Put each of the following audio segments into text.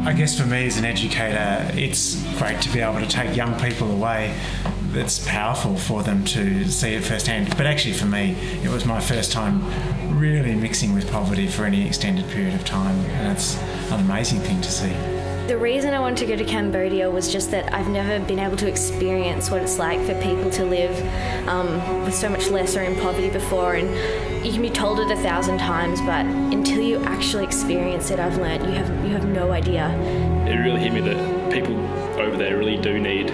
I guess for me as an educator, it's great to be able to take young people away. It's powerful for them to see it firsthand. But actually for me, it was my first time really mixing with poverty for any extended period of time, and it's an amazing thing to see. The reason I wanted to go to Cambodia was just that I've never been able to experience what it's like for people to live with so much less or in poverty before, and you can be told it 1,000 times, but until you actually experience it, I've learned you have no idea. It really hit me that people over there really do need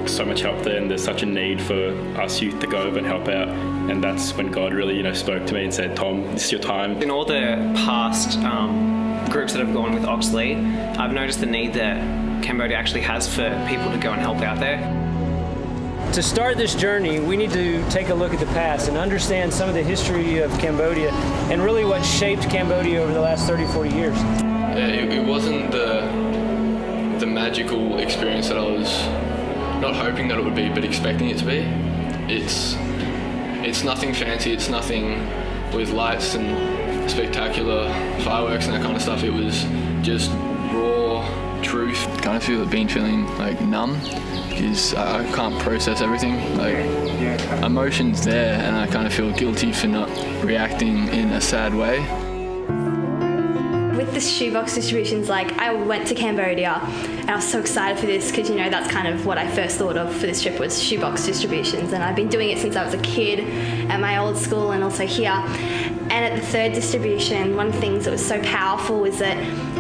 so much help there, and there's such a need for us youth to go over and help out, and that's when God really spoke to me and said, Tom, this is your time. In all the past groups that have gone with Oxley, I've noticed the need that Cambodia actually has for people to go and help out there. To start this journey, we need to take a look at the past and understand some of the history of Cambodia and really what shaped Cambodia over the last 30, 40 years. It wasn't the magical experience that I was not hoping that it would be, but expecting it to be. It's nothing fancy, it's nothing with lights and spectacular fireworks and that kind of stuff. It was just raw truth. I kind of been feeling like numb because I can't process everything. Like emotions there, and I kind of feel guilty for not reacting in a sad way. With the shoebox distributions, I went to Cambodia and I was so excited for this because, that's kind of what I first thought of for this trip was shoebox distributions, and I've been doing it since I was a kid at my old school and also here. And at the third distribution, one of the things that was so powerful was that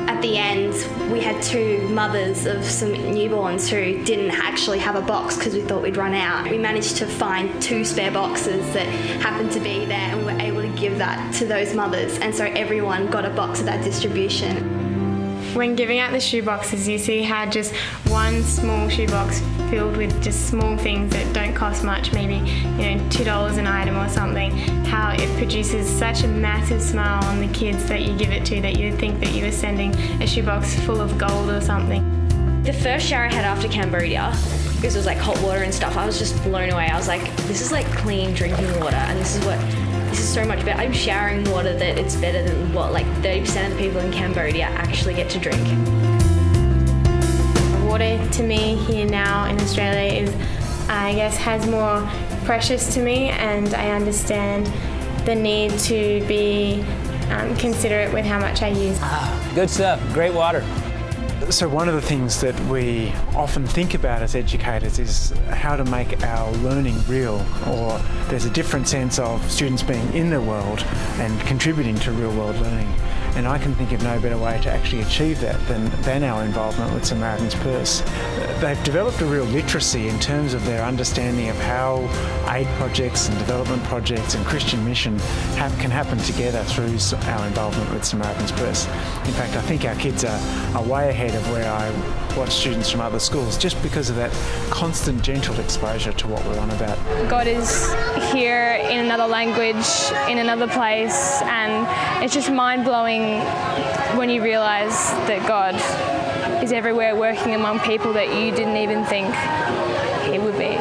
at the end we had two mothers of some newborns who didn't actually have a box because we thought we'd run out. We managed to find 2 spare boxes that happened to be there, and we were able to give that to those mothers, and so everyone got a box of that distribution. When giving out the shoe boxes, you see how just one small shoebox filled with just small things that don't cost much, maybe $2 an item or something, how it produces such a massive smile on the kids that you give it to, that you'd think that you were sending a shoebox full of gold or something. The first shower I had after Cambodia, because it was hot water and stuff, I was just blown away. I was like, this is clean drinking water, and this is so much better. I'm showering water that it's better than what 30% of the people in Cambodia actually get to drink. Water to me here now in Australia is, I guess, has more precious to me, and I understand the need to be considerate with how much I use. Good stuff, great water. So one of the things that we often think about as educators is how to make our learning real, or there's a different sense of students being in the world and contributing to real world learning. And I can think of no better way to actually achieve that than our involvement with Samaritan's Purse. They've developed a real literacy in terms of their understanding of how aid projects and development projects and Christian mission can happen together through our involvement with Samaritan's Purse. In fact, I think our kids are way ahead of where I watch students from other schools, just because of that constant gentle exposure to what we're on about. God is here in another language, in another place, and it's just mind-blowing when you realise that God is everywhere working among people that you didn't even think He would be.